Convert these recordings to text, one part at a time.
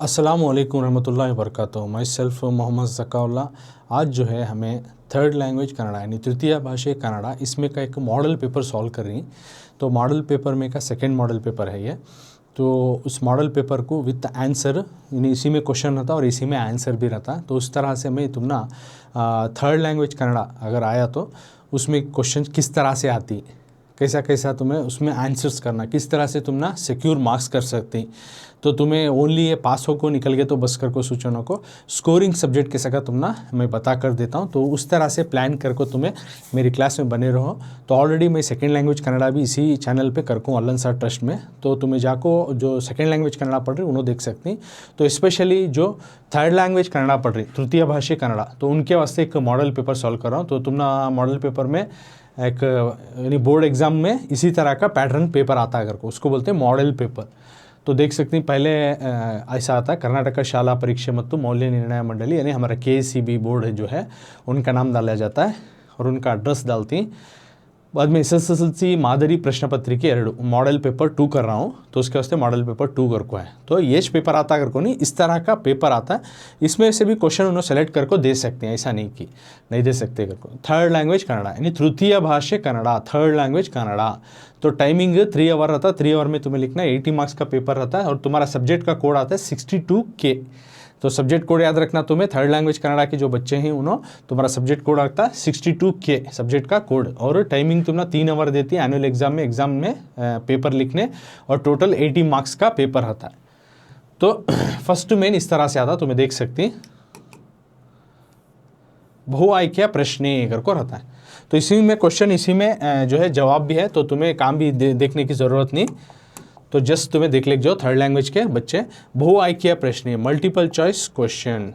अस्सलामुअलैकुम रहमतुल्लाहि वबरकातुहू। My self Mohammad Zakaullah. आज जो है हमें थर्ड लैंग्वेज कन्नड़ा यानी तृतीय भाषा कन्नड़ा इसमें का एक मॉडल पेपर सॉल्व कर रही। तो मॉडल पेपर में का सेकंड मॉडल पेपर है ये। तो उस मॉडल पेपर को विथ आंसर यानी इसी में क्वेश्चन रहता और इसी में आंसर भी रहता। तो उस तरह से मैं तुम ना थर्ड लैंग्वेज कन्नड़ा अगर आया तो उसमें क्वेश्चन किस तरह से आती, कैसा कैसा तुम्हें उसमें आंसर्स करना, किस तरह से तुम ना सिक्योर मार्क्स कर सकती। तो तुम्हें ओनली ये पास हो को निकल गए तो बस कर को सूचनों को स्कोरिंग सब्जेक्ट के सका तुम ना मैं बता कर देता हूँ। तो उस तरह से प्लान कर को तुम्हें मेरी क्लास में बने रहो। तो ऑलरेडी मैं सेकंड लैंग्वेज कन्नड़ा भी इसी चैनल पे कर को अल्लन सर ट्रस्ट में। तो तुम्हें जाको जो सेकंड लैंग्वेज कन्नड़ा पढ़ रही उन्होंने देख सकती। तो स्पेशली जो थर्ड लैंग्वेज कन्नड़ा पढ़ रही तृतीय भाषा कन्नड़ा तो उनके वास्ते एक मॉडल पेपर सॉल्व कर रहा हूँ। तो तुम ना मॉडल पेपर में एक यानी बोर्ड एग्ज़ाम में इसी तरह का पैटर्न पेपर आता है करको उसको बोलते हैं मॉडल पेपर। तो देख सकते हैं पहले ऐसा आता है कर्नाटक शाला परीक्षा ಮತ್ತು मौल्य निर्णय मंडली यानी हमारा KCB बोर्ड जो है उनका नाम डाला जाता है और उनका एड्रेस डालती। बाद में SSLC मादरी प्रश्न पत्रिके 2 मॉडल पेपर 2 कर रहा हूँ। तो उसके वास्ते मॉडल पेपर 2 कर को है। तो ये पेपर आता कर को नहीं इस तरह का पेपर आता है। इसमें से भी क्वेश्चन उन्होंने सेलेक्ट कर को दे सकते हैं, ऐसा नहीं कि नहीं दे सकते कर को। थर्ड लैंग्वेज कन्नड़ा यानी तृतीय भाषा कन्नड़ा थर्ड लैंग्वेज कन्नड़ा। तो टाइमिंग 3 आवर रहता। 3 आवर में तुम्हें लिखना 80 मार्क्स का पेपर रहता है और तुम्हारा सब्जेक्ट का कोड आता है 62K। तो सब्जेक्ट कोड याद रखना तुम्हें। थर्ड लैंग्वेज कन्नड़ा के जो बच्चे हैं उन्होंने तुम्हारा सब्जेक्ट कोड आता है 62K सब्जेक्ट का कोड। और टाइमिंग तुम ना 3 आवर देती है एनुअल एग्जाम में पेपर लिखने और टोटल 80 मार्क्स का पेपर रहता है। तो फर्स्ट मेन इस तरह से आता तुम्हें देख सकती बहु आयकीय प्रश्न करको रहता है। तो इसी में क्वेश्चन इसी में जो है जवाब भी है। तो तुम्हें काम भी देखने की ज़रूरत नहीं। तो जस्ट तुम्हें देख ले जो थर्ड लैंग्वेज के बच्चे बहु आयकीय प्रश्न मल्टीपल ಚಾಯ್ಸ್ ಕ್ವೆಶ್ಚನ್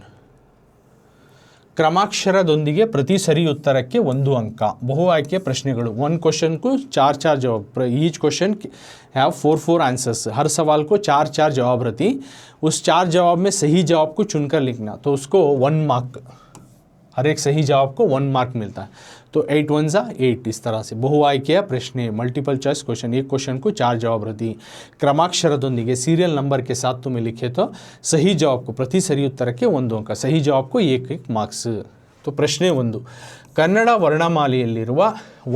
ಕ್ರಮಾಕ್ಷರದೊಂದಿಗೆ ಪ್ರತಿ ಸರಿ ಉತ್ತರಕ್ಕೆ 1 ಅಂಕ ಬಹು ಆಯ್ಕೆಯ ಪ್ರಶ್ನೆಗಳು। 1 क्वेश्चन को 4 जवाब, ईच क्वेश्चन हैव 4 आंसर्स। हर सवाल को 4 जवाब रहती। उस 4 जवाब में सही जवाब को चुनकर लिखना तो उसको 1 मार्क, हर एक सही जवाब को 1 मार्क मिलता है। तो 8 1 जा 8 इस तरह से बहु आयकीय प्रश्न मल्टीपल चॉइस क्वेश्चन। एक क्वेश्चन को 4 जवाब रहती। क्रमाक्षरदೊಂದಿಗೆ सीरियल नंबर के साथ तुम्हें लिखे तो सही जवाब को प्रति सरी उत्तर के 1 अंक, सही जवाब को 1 मार्क्स। तो प्रश्ನೆ 1 ಕನ್ನಡ ವರ್ಣಮಾಲೆಯಲ್ಲಿರುವ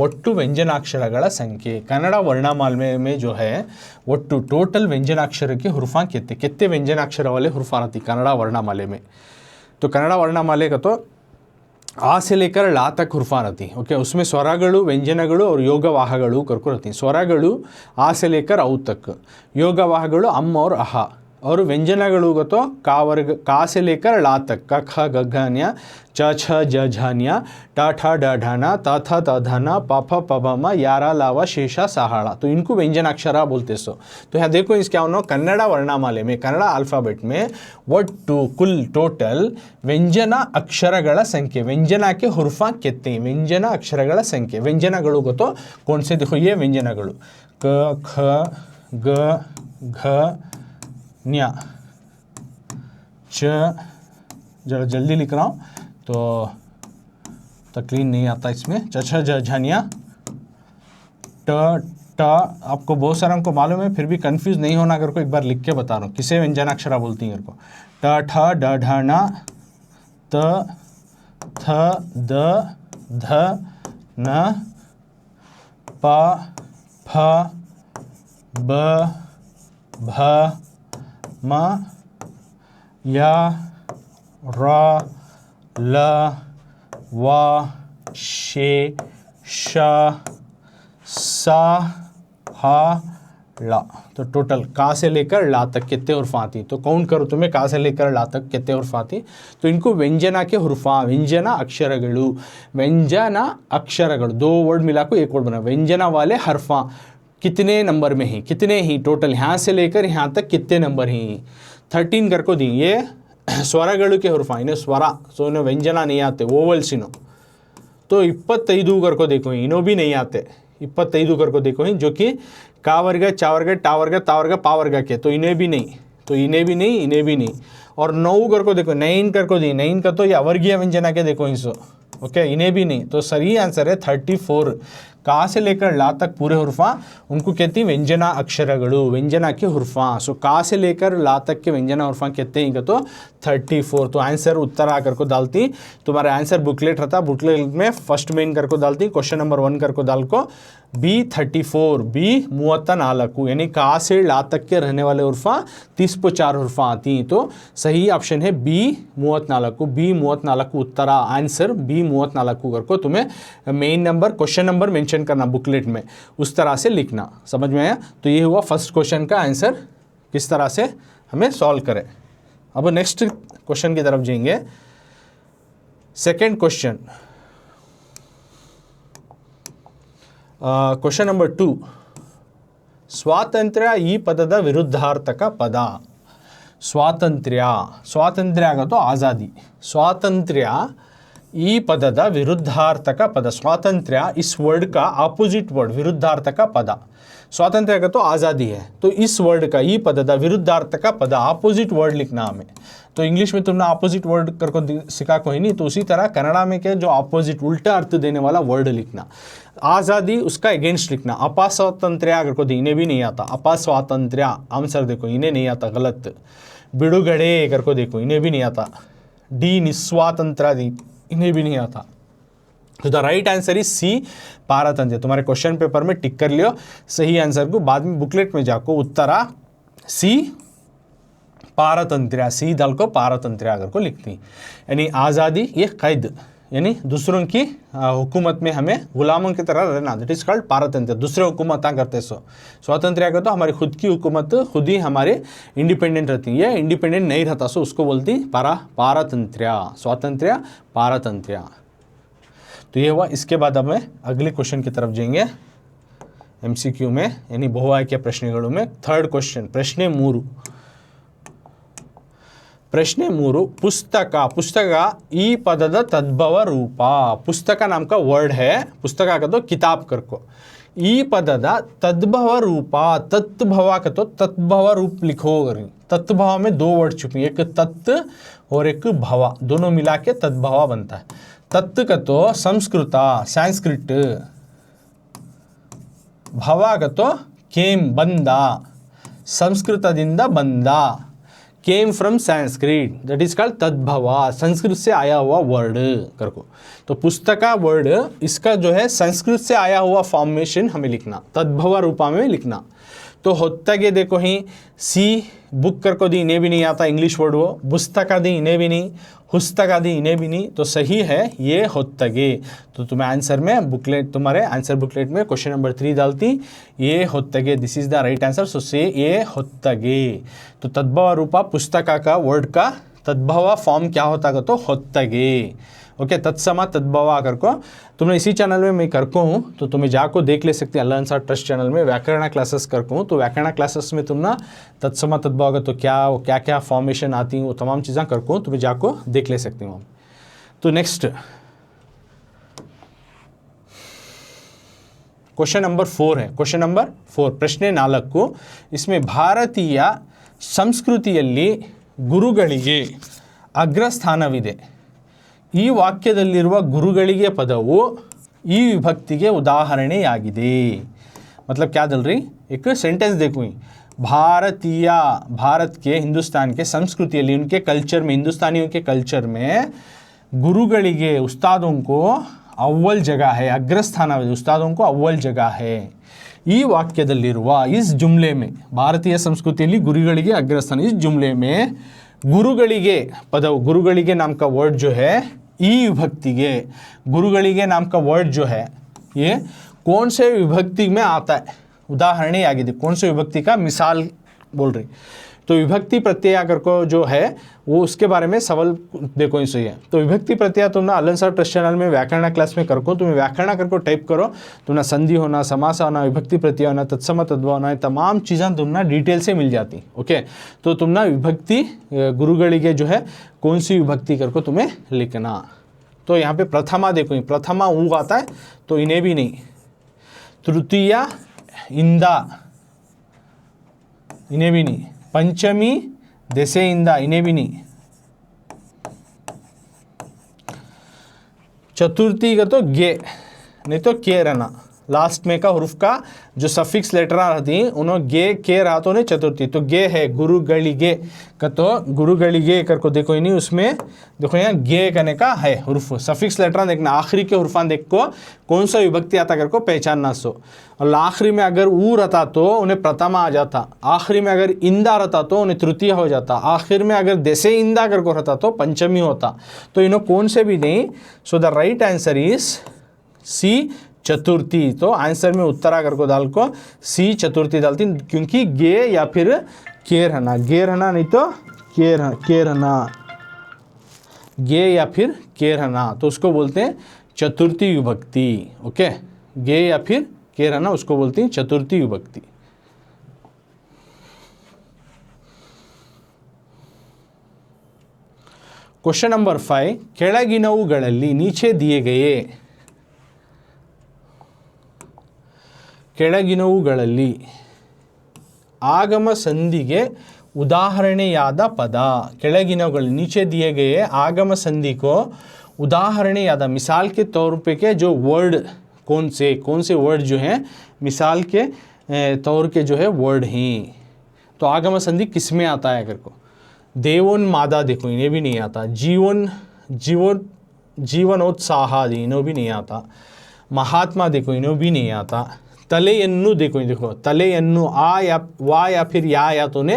ಒಟ್ಟು ವ್ಯಂಜನಾಕ್ಷರಗಳ ಸಂಖ್ಯೆ। ಕನ್ನಡ वर्णमाला में जो है ಒಟ್ಟು टोटल व्यंजनाक्षर के हुर्फा कितने व्यंजनाक्षर वाले हुर्फा रहती कन्नड़ वर्णमाले में। तो कन्नड़ वर्णमाले का तो आ से लेकर ला तक हुर्फा रहती। ओके, उसमें स्वरಗಳು ವ್ಯಂಜನಗಳು और योगवाहಗಳು करको रहती। स्वरಗಳು आ से लेकर औ तक, योगवाहಗಳು अम और अह और व्यंजनಗಳು तो का वर्ग का से लेकर ला तक क ख ग घ ञ च छ ज झ ञ ट ठ ड ढ न त थ त ध न प फ प भ म यारा लावा शेषा सहाड़ा। तो इनको व्यंजनाक्षर बोलते सो। तो यहाँ देखो इस क्या होना कन्नड़ वर्णमाले में कन्नड़ अल्फ़ाबेट में ಒಟ್ಟು कुल टोटल ವ್ಯಂಜನ ಅಕ್ಷರಗಳ ಸಂಖ್ಯೆ। ವ್ಯಂಜನ के हुर्फा कितने ವ್ಯಂಜನ ಅಕ್ಷರಗಳ ಸಂಖ್ಯೆ। ವ್ಯಂಜನಗಳು ಗೊತ್ತೋ कौन से, देखो ये व्यंजनಗಳು क ख ग घ न्य च, जरा जल्दी लिख रहा हूँ तो तकलीफ नहीं आता इसमें। च छ ज झ न्य ट ट। आपको बहुत सारा को मालूम है फिर भी कंफ्यूज नहीं होना अगर को एक बार लिख के बता रहा हूँ किसे व्यंजनाक्षरा बोलती हैं को। ट ठ ड ढ न त थ द ध न प फ ब भ म या र ल व शे श स ह ला। तो टोटल का से लेकर ला तक कितने हुर्फा आती। तो काउंट करो तुम्हें का से लेकर ला तक कितने हुर्फा आती। तो इनको व्यंजना के हुर्फा व्यंजना अक्षरಗಳು व्यंजना अक्षरಗಳು 2 वर्ड मिला को 1 वर्ड बना। व्यंजना वाले हरफा कितने नंबर में ही, कितने ही टोटल यहाँ से लेकर यहाँ तक कितने नंबर ही 13 कर को दी। ये स्वरಗಳು के हुर्फा इन्हें स्वरा सो इन्हें व्यंजना नहीं आते वोवल्स इनो। तो 25 कर को देखो इनो भी नहीं आते। 25 कर को देखो ही जो कि का वर्ग चा वर्ग टा वर्ग ता वर्ग पा वर्ग के। तो इन्हें भी नहीं, तो इन्हें भी नहीं, इन्हें भी नहीं। और 9 कर को देखो 9 कर को दी। 9 का तो ये अवर्गीय व्यंजना के देखो इसो। ओके, इन्हें भी नहीं। तो सही आंसर है 34 का से लेकर ला तक पूरे हुर्फा उनको कहती हैं व्यंजना अक्षरಗಳು व्यंजना के हुर्फा। सो का से लेकर ला तक के व्यंजना हुर्फा कहते हैं तो 34। तो आंसर उत्तर आकर को डालती, तुम्हारा आंसर बुकलेट रहता, बुकलेट में फर्स्ट मेन कर को डालती, क्वेश्चन नंबर 1 कर को डाल को B34 B34 यानी का से ला तक के रहने वाले उर्फा 30 उर्फा आती हैं। तो सही ऑप्शन है B34 B34 Uttara answer B34 कर को तुम्हें main number question number mention करना बुकलेट में, उस तरह से लिखना। समझ में आया? तो ये हुआ फर्स्ट क्वेश्चन का आंसर किस तरह से हमें सॉल्व करें। अब नेक्स्ट क्वेश्चन की तरफ जाएंगे। सेकेंड क्वेश्चन, ಕ್ವೆಶ್ಚನ್ ನಂಬರ್ 2, ಸ್ವಾತಂತ್ರ್ಯ ಈ ಪದದ ವಿರುದ್ಧಾರ್ಥಕ ಪದ। ಸ್ವಾತಂತ್ರ್ಯ ಆಗೋದು ಆಜಾದಿ, ಸ್ವಾತಂತ್ರ್ಯ ಈ ಪದದ ವಿರುದ್ಧಾರ್ಥಕ ಪದ। स्वातंत्र्य इस वर्ड का अपोजिट वर्ड विरुद्धार्थक पद। स्वातंत्र्य का तो आज़ादी है, तो इस वर्ड का ई पदದ विरुद्धार्थक पद अपोजिट वर्ड लिखना हमें। तो इंग्लिश में तुमने अपोजिट वर्ड करको सिखा कोई नहीं, तो उसी तरह कन्नड़ा में के जो अपोजिट उल्टा अर्थ देने वाला वर्ड लिखना। आज़ादी उसका अगेंस्ट लिखना। अपस्वातंत्र्य अगर को इन्हें भी नहीं आता, अपस्वातंत्र्य आंसर देखो इन्हें नहीं आता, गलत। बिड़ुगड़े कर को देखो इन्हें भी नहीं आता। डी निस्वातंत्र्य दी इन्हें भी नहीं आता। तो the right answer is C पारतंत्र्य। तुम्हारे क्वेश्चन पेपर में टिक कर लियो सही आंसर को, बाद में बुकलेट में जाको उत्तरा सी पारतंत्र्य, सी दल को पारतंत्र्य अगर को लिखती, यानी आज़ादी ये कैद, यानी दूसरों की हुकूमत में हमें गुलामों की तरह रहना, दैट इज कॉल्ड पारतंत्र्य। दूसरे हुकूमत करते सो स्वातंत्र्य का तो हमारी खुद की हुकूमत, खुद ही हमारे इंडिपेंडेंट रहती है, ये इंडिपेंडेंट नहीं रहता सो उसको बोलती पारतंत्र्य, स्वातंत्र्य पारतंत्र्य। तो ये हुआ। इसके बाद अब मैं अगले क्वेश्चन की तरफ जाएंगे MCQ में, यानी ಬಹು ಆಯ್ಕೆ ಪ್ರಶ್ನೆಗಳು में। थर्ड क्वेश्चन, प्रश्न 3 पुस्तक ई पदದ तद्भव रूप। पुस्तक नाम का वर्ड है, पुस्तक का तो किताब करको, ई पदದ तद्भव रूप, तत्भव का तो तत्भव रूप लिखो। तत्भव में 2 वर्ड छुपी, एक तत् और एक भव, दोनों मिला के तद्भव बनता है। तत् का तो संस्कृत संस्कृत, भव का तो केम बंद, संस्कृतದಿಂದ बंद, came from Sanskrit, that is called तद्भव, संस्कृत से आया हुआ वर्ड करको। तो पुस्तका वर्ड इसका जो है संस्कृत से आया हुआ फॉर्मेशन हमें लिखना, तद्भव रूपा में लिखना। तो होत्तगे देखो ही सी बुक करको दी इन्हें भी नहीं आता इंग्लिश वर्ड, वो पुस्तका दी इन्हें भी नहीं, पुस्तका दी इन्हें भी नहीं, तो सही है ये होत्तगे। तो तुम्हें आंसर में बुकलेट, तुम्हारे आंसर बुकलेट में क्वेश्चन नंबर 3 डालती, ये होत्तगे, this is the right answer. So से ये होत्तगे। तो तद्भव रूपा पुस्तका का वर्ड का तद्भव फॉर्म क्या होता है तो होत्तगे। ओके, तत्समा तद्भव करको तुमने इसी चैनल में मैं करको हूँ, तो तुम्हें जाको देख ले सकते हैं। अल्लाह अंसार ट्रस्ट चैनल में व्याकरण क्लासेस करको हूँ, तो व्याकरण क्लासेस में तुम ना तत्समा तद्भव का तो क्या क्या फॉर्मेशन आती हैं वो तमाम चीज़ें करको हूँ, तुम्हें जाको देख ले सकती हूँ। तो नेक्स्ट क्वेश्चन नंबर 4 है। क्वेश्चन नंबर 4 ಪ್ರಶ್ನೆ 4, इसमें ಭಾರತೀಯ ಸಂಸ್ಕೃತಿಯಲ್ಲಿ ಗುರುಗಳಿಗೆ ಅಗ್ರಸ್ಥಾನವಿದೆ। ಈ ವಾಕ್ಯದಲ್ಲಿರುವ ಗುರುಗಳಿಗೆ ಪದವು ಈ ವಿಭಕ್ತಿಗೆ ಉದಾಹರಣೆಯಾಗಿದೆ। मतलब क्या दल रही, एक सेंटेंस देखो, भारतीय भारत के हिंदुस्तान के संस्कृतिಯಲ್ಲಿ उनके कल्चर में, हिंदुस्तानियों के कल्चर में गुरुಗಳಿಗೆ उस्तादों को अव्वल जगह है, अग्रस्थानविದೆ, उस्तादों को अव्वल जगह है। ಈ ವಾಕ್ಯದಲ್ಲಿರುವ इस जुमले में ಭಾರತೀಯ ಸಂಸ್ಕೃತಿಯಲ್ಲಿ ಗುರುಗಳಿಗೆ अग्रस्थान, इस जुमले में गुरुಗಳಿಗೆ पदव, गुरुಗಳಿಗೆ नाम का वर्ड जो है ई विभक्तिगे, गुरुಗಳಿಗೆ नाम का वर्ड जो है ये कौन से विभक्ति में आता है, उदाहरण आगे कौन से विभक्ति का मिसाल बोल रही। तो विभक्ति प्रत्यय अगर को जो है वो उसके बारे में सवाल देखो इसे है। तो विभक्ति प्रत्यय तुम ना अल्लाह सर ट्रस्ट चैनल में व्याकरण क्लास में करको, तुम्हें व्याकरण करको टाइप करो, तुम ना संधि होना, समास होना, विभक्ति प्रत्यय होना, तत्सम तद्भव होना, तमाम चीज़ें तुम ना डिटेल से मिल जाती। ओके, तो तुम ना विभक्ति गुरुಗಳಿಗೆ जो है कौन सी विभक्ति करको तुम्हें लिखना। तो यहाँ पे प्रथमा देखो, प्रथमा ऊ आता है तो इन्हें भी नहीं, तृतीय इंदा इन्हें भी नहीं, पंचमी दशेइंदा इन्हें भी नहीं, चतुर्थी का तो गे नहीं तो के रहना, लास्ट में का हुरुफ का जो सफिक्स लेटर रहती उन्होंने गे के रहा तो ने चतुर्थी, तो गे है गुरु गलिगे का, तो गुरु गलिगे कर को देखो नहीं, उसमें देखो यहाँ गे करने का है हुरुफ, सफिक्स लेटर देखना, आखिरी के हुरुफान देख को कौन सा विभक्ति आता कर को पहचानना सो। और आखिरी में अगर ऊ रहता तो उन्हें प्रथमा आ जाता, आखिरी में अगर इंदा रहता तो उन्हें तृतीय हो जाता, आखिर में अगर देसे इंदा कर को रहता तो पंचमी होता, तो इन्हों कौन से भी नहीं। So the right answer is C चतुर्थी। तो आंसर में उत्तरा कर को डाल को सी चतुर्थी डालती, क्योंकि गे या फिर के रहना, गे रहना नहीं तो के रहना, गे या फिर के रहना, तो उसको बोलते हैं चतुर्थी विभक्ति। ओके, गे या फिर के रहना उसको बोलते हैं चतुर्थी विभक्ति। क्वेश्चन नंबर 5, ಕೆಳಗಿನವುಗಳಲ್ಲಿ नीचे दिए गए ಕೆಳಗಿನವುಗಳಲ್ಲಿ ಆಗಮ ಸಂಧಿಗೆ ಉದಾಹರಣೆಯಾದ ಪದ, ಕೆಳಗಿನವುಗಳು नीचे दिए गए आगम संधि को उदाहरणेयाद, मिसाल के तौर पे के जो वर्ड कौन से वर्ड जो हैं मिसाल के तौर के जो है वर्ड हैं। तो आगम संधि किस में आता है अगर को, देवोन मादा देखो इन्हें भी नहीं आता, जीवनोत्साह इन्हें भी नहीं आता, महात्मा देखो इन्हें भी नहीं आता, तलेयन्नु देखो तलेयन्नु आ या वा या फिर या तो ने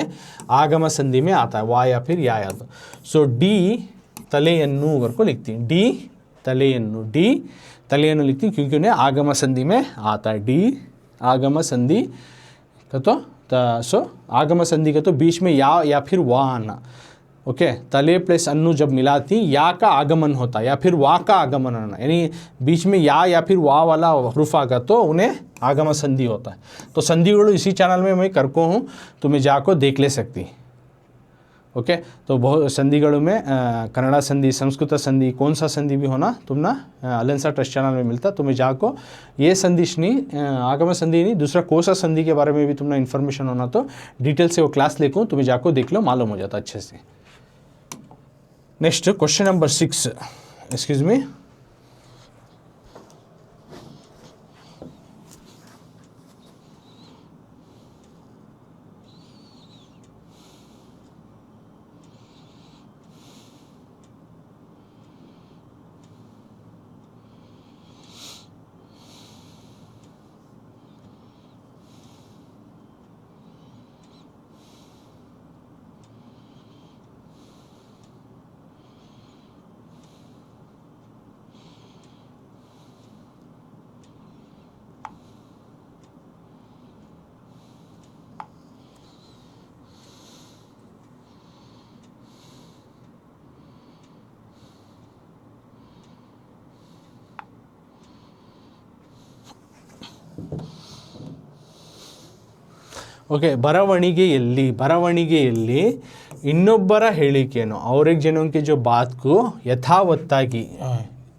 आगम संधि में आता है, वा या फिर या तो। सो डी तलेयन्नु अगर को लिखती हैं, डी तलेयन्नु लिखती हैं क्योंकि उन्हें आगम संधि में आता है, डी आगम संधि का तो सो आगम संधि का तो बीच में या फिर वा आना। ओके, तले प्लस अन्नु जब मिलाती या का आगमन होता या फिर वा का आगमन आना, यानी बीच में या फिर वा वाला हुरुफ आगा तो उन्हें आगम संधि होता है। तो संधिಗಳು इसी चैनल में मैं करको हूँ, तुम्हें जाको देख ले सकती। ओके, तो बहुत संधिಗಳು में कन्नड़ा संधि, संस्कृत संधि, कौन सा संधि भी होना तुम ना अलेंसा ट्रस्ट चैनल में मिलता, तुम्हें जाको ये संधिश नहीं आगम संधि नहीं दूसरा कोसा संधि के बारे में भी तुमने इन्फॉर्मेशन होना तो डिटेल से वो क्लास लेकर तुम्हें जाको देख लो, मालूम हो जाता अच्छे से। Next question number 6, excuse me, okay, ಬರವಣಿಗೆಯಲ್ಲಿ ಇನ್ನೊಬ್ಬರ ಹೇಳಿಕೆಯನ್ನು और एक जनों के जो बात को यथावत्तागी,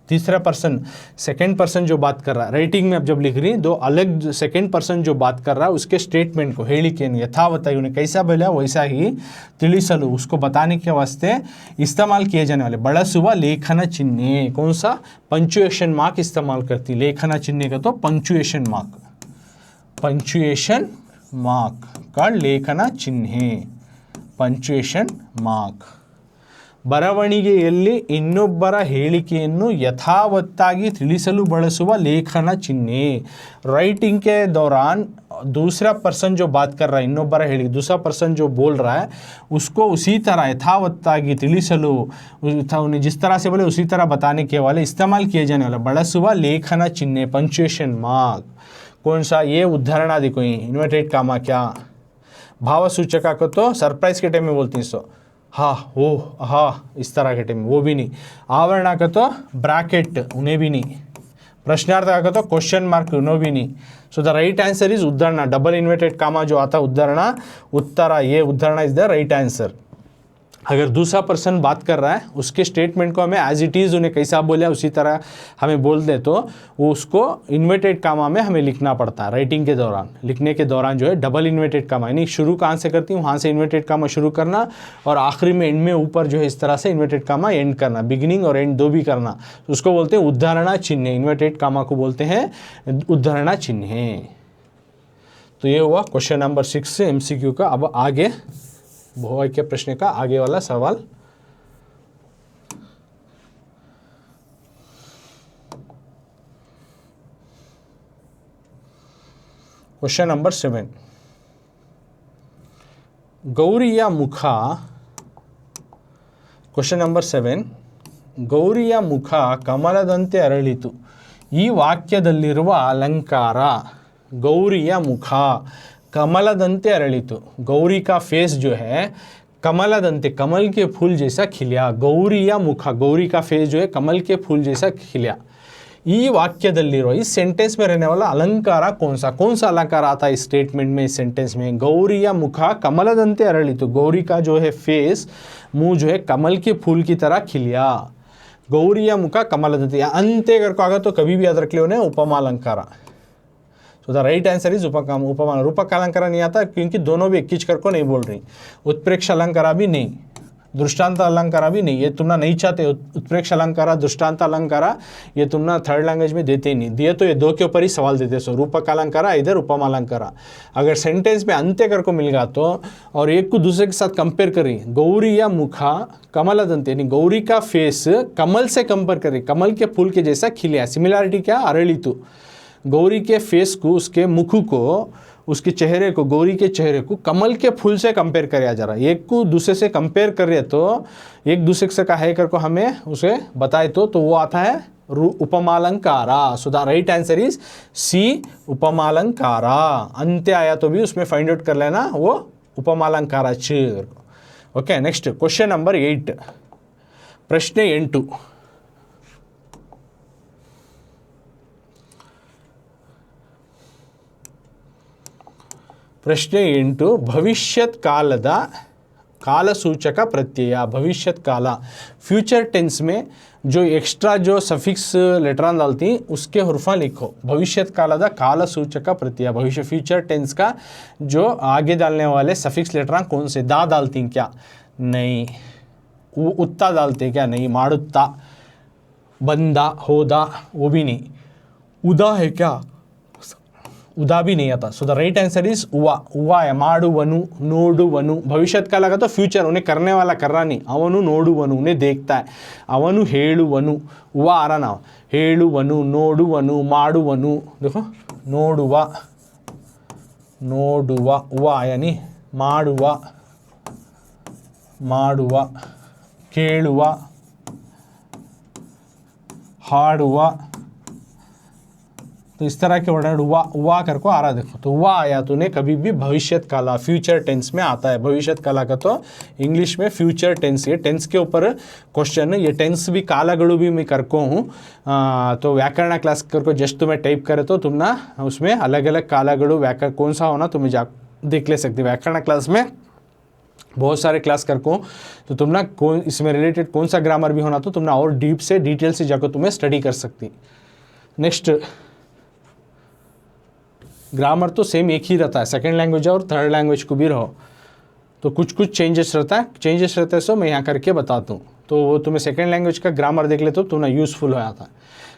तीसरा पर्सन सेकंड पर्सन जो बात कर रहा है राइटिंग में अब जब लिख रही दो अलग सेकंड पर्सन जो बात कर रहा है उसके स्टेटमेंट को ಹೇಳಿಕೆಯನ್ನು यथावत्तागी उन्हें कैसा बोला वैसा ही ತಿಳಿಸಲು उसको बताने के वास्ते इस्तेमाल किए जाने वाले ಬಳಸುವ लेखन चिन्ह, कौन सा पंचुएशन मार्क इस्तेमाल करती, लेखन चिन्ह का तो पंचुएशन मार्क का लेखन चिन्ह, पंचुएशन मार्क। ಬರವಣಿಗೆಯಲ್ಲಿ ಇನ್ನೊಬ್ಬರ ಹೇಳಿಕೆಯನ್ನು यथावत्तागी ತಿಳಿಸಲು ಬಳಸುವ लेखन चिन्ह, राइटिंग के दौरान दूसरा पर्सन जो बात कर रहा है ಇನ್ನೊಬ್ಬರ ಹೇಳಿಕೆ, दूसरा पर्सन जो बोल रहा है उसको उसी तरह यथावत्तागी ತಿಳಿಸಲು उन्हें जिस तरह से बोले उसी तरह बताने के वाले इस्तेमाल किए जाने वाला ಬಳಸುವ लेखन चिन्ह, पंचुएशन मार्क। कौन सा, ये उदाहरण देखो इन्वर्टेड कामा क्या, भावसूचक को तो सरप्राइज के टाइम में बोलती हैं, सो हाँ हो हाँ इस तरह के टाइम वो भी नहीं, आवरण का तो ब्रैकेट उन्हें भी नहीं, प्रश्नार्थ का तो क्वेश्चन मार्क उन्हें भी नहीं। So the right answer is उदाहरण, डबल इन्वर्टेड कामा जो आता उदाहरण उत्तरा, ये उदाहरण इज द राइट आंसर। अगर दूसरा पर्सन बात कर रहा है उसके स्टेटमेंट को हमें एज इट इज़ उन्हें कैसा बोला उसी तरह हमें बोल दे तो वो उसको इन्वर्टेड कामा में हमें लिखना पड़ता है। राइटिंग के दौरान, लिखने के दौरान जो है डबल इन्वर्टेड कामा, यानी शुरू कहाँ से करती हूँ वहाँ से इन्वर्टेड कामा शुरू करना और आखिरी में एंड में ऊपर जो है इस तरह से इन्वर्टेड कामा एंड करना, बिगिनिंग और एंड दो भी करना, तो उसको बोलते हैं उद्धरणा चिन्ह। इन्वर्टेड कामा को बोलते हैं उद्धरणा चिन्ह। तो ये हुआ क्वेश्चन नंबर 6 से MCQ का। अब आगे बहुवाक्य प्रश्न का आगे वाला सवाल। क्वेश्चन नंबर 7, ಗೌರಿಯ ಮುಖ, ಕ್ವೆಶ್ಚನ್ ನಂಬರ್ 7, ಗೌರಿಯ ಮುಖ ಕಮಲದಂತೆ ಅರಳಿತು. ಈ ವಾಕ್ಯದಲ್ಲಿರುವ ಅಲಂಕಾರ ಗೌರಿಯ ಮುಖ कमलदंते अरಳಿತು. गौरी का फेस जो है कमलदंते, कमल के फूल जैसा खिलिया. गौरिया मुख, गौरी का फेस जो है कमल के फूल जैसा खिलिया. ಈ ವಾಕ್ಯದಲ್ಲಿರೋ इस सेंटेंस में रहने वाला अलंकार कौन सा अलंकार आता है इस स्टेटमेंट में, इस सेंटेंस में. गौरिया मुख कमलदंते अरಳಿತು. गौरी का जो है फेस, मुंह जो है कमल के फूल की तरह खिलिया. गौरिया मुख कमलदंते, अंते अगर को आगा तो कभी भी याद रख लो ने उपमा अलंकार. तो द राइट आंसर इज उपमा. रूपक अलंकार नहीं आता क्योंकि दोनों भी एक कर को नहीं बोल रही. उत्प्रेक्ष अलंकार भी नहीं, दृष्टांत अलंकार भी नहीं. ये तुमना नहीं चाहते उत्प्रेक्ष अलंकार, दृष्टांत अलंकार, ये तुमना थर्ड लैंग्वेज में देते ही नहीं. दिए तो ये दो के ऊपर ही सवाल देते. सो रूपक अलंकार, इधर उपमा अलंकार. अगर सेंटेंस में अंत्य कर को मिल गया तो और एक को दूसरे के साथ कंपेयर करी, गौरी या मुखा कमलदंते, यानी गौरी का फेस कमल से कंपेयर करी, कमल के फूल के जैसा खिलिया. सिमिलैरिटी क्या, अरಳಿತು. गौरी के फेस को, उसके मुख को, उसके चेहरे को, गौरी के चेहरे को कमल के फूल से कंपेयर किया जा रहा है. एक को दूसरे से कंपेयर कर रहे तो एक दूसरे से कहे कर को हमें उसे बताए तो वो आता है उपमालंकारा. So the right answer is C, उपमालंकारा. अंत्य आया तो भी उसमें फाइंड आउट कर लेना वो उपमालंकारा च. ओके, नेक्स्ट क्वेश्चन नंबर 8, प्रश्न 8. प्रश्न 8, भविष्यत कालद कालसूचक प्रत्यय. भविष्यत काल, फ्यूचर टेंस में जो एक्स्ट्रा जो सफिक्स लेटरान डालती उसके हुर्फा लिखो. भविष्यत कालद कालसूचक प्रत्यय. भविष्य फ्यूचर टेंस का जो आगे डालने वाले सफिक्स लेटरान कौन से, दा डालती क्या, नहीं. उत्ता डालते क्या, नहीं. माड़ुत्ता, बंदा, होदा, वो भी नहीं. उदा है क्या, उदा भी नहीं आता. सो द राइट आंसर इज उवा. उवा है माडुवनु, नोडुवनु. भविष्यत काल का तो फ्यूचर, उन्हें करने वाला कर रहा नहीं. अवनु नोडुवनु, उन्हें देखता है. अवनु हेळुवनु, उवा आ रहा ना. हेळुवनु, नोडुवनु, माडुवनु. देखो नोडुवा, नोडुवा, उवा यानी माडुवा, माडुवा, केळुवा, हाडुवा. तो इस तरह के वर्ड हुआ हुआ कर को आ रहा. देखो तो हुआ आया तो उन्हें कभी भी भविष्यत काला, फ्यूचर टेंस में आता है. भविष्यत काला का तो इंग्लिश में फ्यूचर टेंस. ये टेंस के ऊपर क्वेश्चन है. ये टेंस भी कालागड़ू भी मैं करको हूँ. तो व्याकरण क्लास कर को जस्ट तुम्हें टाइप करे तो तुम ना उसमें अलग अलग कालागड़ू व्याकरण कौन सा होना तुम्हें जा देख ले सकते. व्याकरण क्लास में बहुत सारे क्लास करको तो तुम ना कौन इसमें रिलेटेड कौन सा ग्रामर भी होना तो तुम ना और डीप से डिटेल से जाकर तुम्हें स्टडी कर सकती. नेक्स्ट, ग्रामर तो सेम एक ही रहता है, सेकंड लैंग्वेज और थर्ड लैंग्वेज को भी रहो तो कुछ कुछ चेंजेस रहता है. चेंजेस रहते हैं सो मैं यहाँ करके बताता हूँ. तो वो तुम्हें सेकंड लैंग्वेज का ग्रामर देख ले तो तुम्हें यूज़फुल हो जाता है.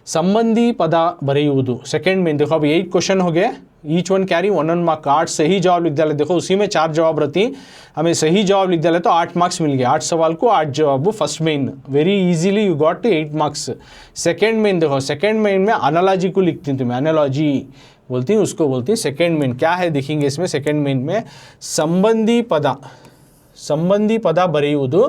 संबंधी पद बरेयुವುದು. सेकंड में देखो अब 8 क्वेश्चन हो गए. Each one carry 1 mark. 8 सही जवाब लिख डाले. देखो उसी में 4 जवाब रहती, हमें सही जवाब लिख डाले तो 8 मार्क्स मिल गए. 8 सवाल को 8 जवाब. वो first main very easily you got 8 marks. Second main देखो, सेकेंड मेन में एनालॉजी को लिखती हूँ तुम्हें, एनालॉजी बोलती हूँ उसको बोलती है सेकेंड मेन. क्या है देखेंगे इसमें. सेकेंड मेन में संबंधी पद, संबंधी पद बರೆಯುವುದು.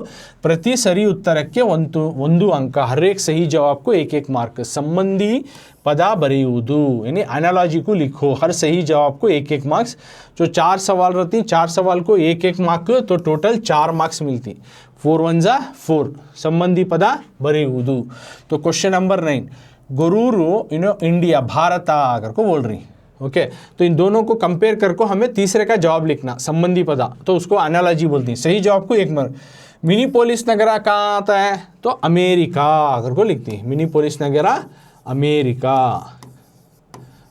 प्रति सरी उत्तर के ಒಂದು अंक. हर एक सही जवाब को 1-1 मार्क. संबंधी पद बರೆಯುವುದು यानी एनालॉजी को लिखो. हर सही जवाब को 1-1 मार्क्स. जो 4 सवाल रहती, 4 सवाल को 1-1 मार्क तो टोटल 4 मार्क्स मिलती. 4 1 जा 4. संबंधी पद बರೆಯುವುದು. तो क्वेश्चन नंबर 9, गुरूरू इंडिया, भारत अगर को बोल रही. ओके, तो इन दोनों को कंपेयर करके हमें तीसरे का जवाब लिखना. संबंधी पदा तो उसको एनालॉजी बोलती हैं. सही जवाब को 1 मार्क. मिनीपोलिस नगरा कहाँ आता है? तो अमेरिका करके लिखती है, मिनीपोलिस नगरा अमेरिका।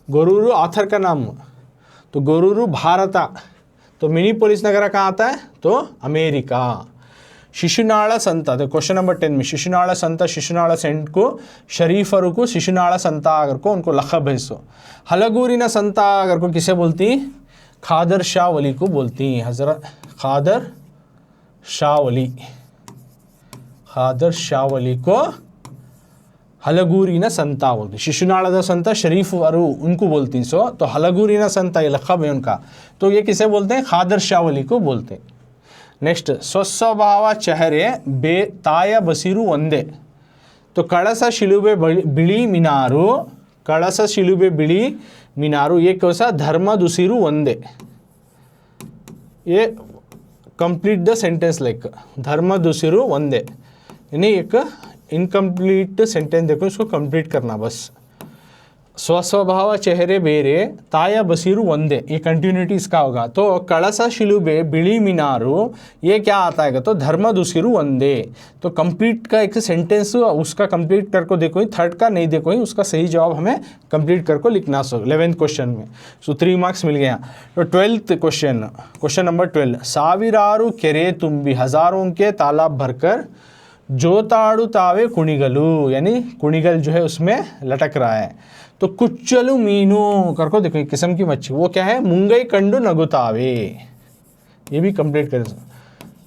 गोरुरु ऑथर का नाम, तो गोरुरु भारता, तो मिनीपोलिस नगरा कहाँ आता है? तो अमेरिका। शिशुनाಳ संत, तो क्वेश्चन नंबर 10 में शिशुनाಳ संत, शिशुनाಳ सेंट को शरीफरू को शिशुनाಳ संत अगर को उनको लखब है। सो हलगूरिना संत अगर को किसे बोलती? खादर शाह वली को बोलती। हजरत खादर शाह वली, खादर शाह वली को हलगूरिना संता बोलती। शिशुनाळದ संत शरीफ अरू उनको बोलती। सो तो हलगूरिना संत ये लखब है उनका, तो ये किसे बोलते हैं? खादर शाह वली को बोलते हैं। नेक्स्ट, स्वस्वभाव चेहरे बे ताय बसीरू ಒಂದೇ, तो कळस शिलुबे बिಳಿ ಮಿನಾರು, कळस शिलुबे बिಳಿ ಮಿನಾರು ये कैसा? धर्म दुसिरू ಒಂದೇ। ये कंप्लीट द सेंटेंस लाइक धर्म दुसिरू ಒಂದೇ, यानी एक इनकम्प्लीट सेंटेंस देखो, इसको कंप्लीट करना बस। स्वस्वभाव चेहरे बेरे ताया बसीरू ಒಂದೇ, ये कंटिन्यूटी इसका होगा। तो कळस शिलुबे बिಳಿ मीनारू ये क्या आता है? तो धर्म दुसिरू ಒಂದೇ। तो कंप्लीट का एक सेंटेंस उसका कंप्लीट करको देखो, थर्ड का नहीं देखो, उसका सही जवाब हमें कंप्लीट करको लिखना। सो 11th क्वेश्चन में सो 3 मार्क्स मिल गया। तो 12th क्वेश्चन, क्वेश्चन नंबर 12, ಸಾವಿರಾರು ಕೆರೆ ತುಂಬಿ हज़ारों के तालाब भरकर जोताड़ुतावे कुणिगलू, यानी कुणिगल जो है उसमें लटक रहा है। तो कुच्चलू मीनू करको देखो, एक किस्म की मच्छी, वो क्या है? मुंगई कंडू नगुतावे। ये भी कंप्लीट कर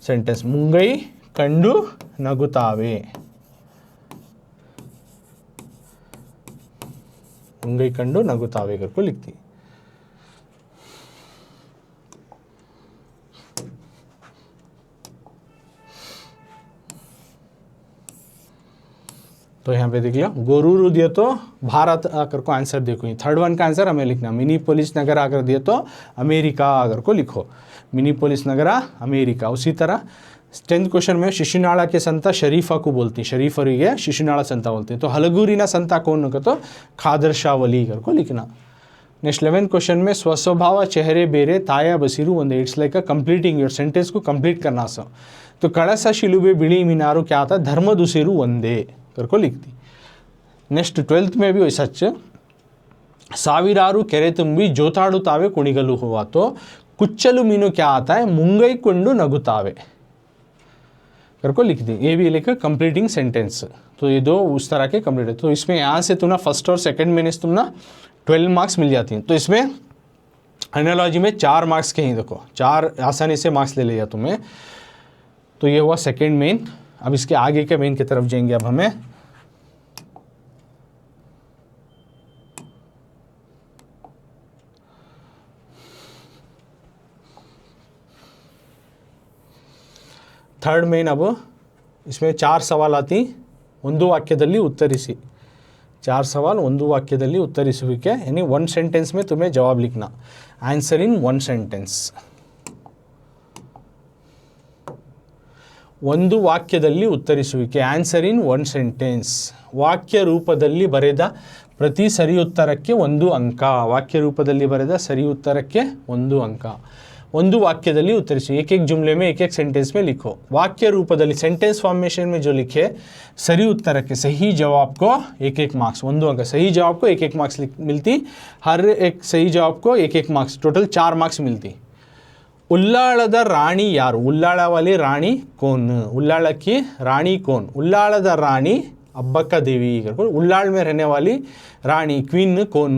सेंटेंस, मुंगई कंडू नगुतावे, मुंगई कंडू नगुतावे करको लिखती। तो यहाँ पे देख लो, गोरुरु दिया तो भारत आकर को आंसर देखो। थर्ड वन का आंसर हमें लिखना, मिनीपोलिस नगर आकर दिया तो अमेरिका आकर को लिखो, मिनीपोलिस नगरा अमेरिका। उसी तरह 10th क्वेश्चन में शिशुनाला के संता शरीफा को बोलती, शरीफರಿಗೆ शिशुनाला संता बोलते हैं। तो हलगूरिना संता कौन का? तो खादर शाह वली कर को लिखना। नेक्स्ट 11th क्वेश्चन में स्वस्वभाव चेहरे बेरे ताया बसीरू ಒಂದೇ, it's like a completing your sentence को कंप्लीट करना। सो तो कळस शिलुबे बिಳಿ मीनारू क्या आता है? धर्म दुसिरू ಒಂದೇ करको लिखती। नेक्स्ट 12th में भी वही सच, ಸಾವಿರಾರು ಕೆರೆ ತುಂಬಿ ಜೋತಾಡುತ್ತಾವೆ ಕುಣಿಗಲು हुआ, तो कुच्चलू मीनू क्या आता है? मुंगई कुंडू नगुतावे करको लिख दी। ये भी लिखा कंप्लीटिंग सेंटेंस। तो ये दो उस तरह के कंप्लीट है। तो इसमें यहाँ से तुम ना फर्स्ट और सेकंड में तुम ना 12 मार्क्स मिल जाती हैं। तो इसमें एनालॉजी में 4 मार्क्स के ही देखो, 4 आसानी से मार्क्स ले लिया तुम्हें। तो ये हुआ सेकंड मेन। अब इसके आगे के मेन की तरफ जाएंगे। अब हमें थर्ड मेन। अब इसमें 4 सवाल आती, ಒಂದು ವಾಕ್ಯದಲ್ಲಿ ಉತ್ತರಿಸಿ। 4 सवाल ಒಂದು ವಾಕ್ಯದಲ್ಲಿ ಉತ್ತರಿಸುವಿಕೆ, यानी 1 सेंटेंस में तुम्हें जवाब लिखना, आंसर इन 1 सेंटेंस। ಒಂದು ವಾಕ್ಯದಲ್ಲಿ ಉತ್ತರಿಸುವಿಕೆ, ಆನ್ಸರ್ ಇನ್ 1 ಸೆಂಟೆನ್ಸ್। ವಾಕ್ಯ ರೂಪದಲ್ಲಿ ಬರೆದ ಪ್ರತಿ ಸರಿ ಉತ್ತರಕ್ಕೆ 1 ಅಂಕ, ವಾಕ್ಯ ರೂಪದಲ್ಲಿ ಬರೆದ ಸರಿ ಉತ್ತರಕ್ಕೆ 1 ಅಂಕ। ಒಂದು ವಾಕ್ಯದಲ್ಲಿ ಉತ್ತರಿಸಿ, एक एक जुमले में एक एक सेंटेंस में लिखो। वाक्य रूपದಲ್ಲಿ सेंटेंस फॉर्मेशन में जो लिखे सही उत्तर के सही जवाब को 1-1 मार्क्स, 1 अंक। सही जवाब को 1-1 मार्क्स मिलती, हर एक सही जवाब को 1-1 मार्क्स, टोटल 4 मार्क्स मिलती। उल्लाळದ रानी यार, उल्लाळ वाली रानी कौन? उल्लाळ की रानी कौन? उल्लाळದ रानी अब्बक्का देवी। उल्लाळ में रहने वाली रानी क्वीन कौन?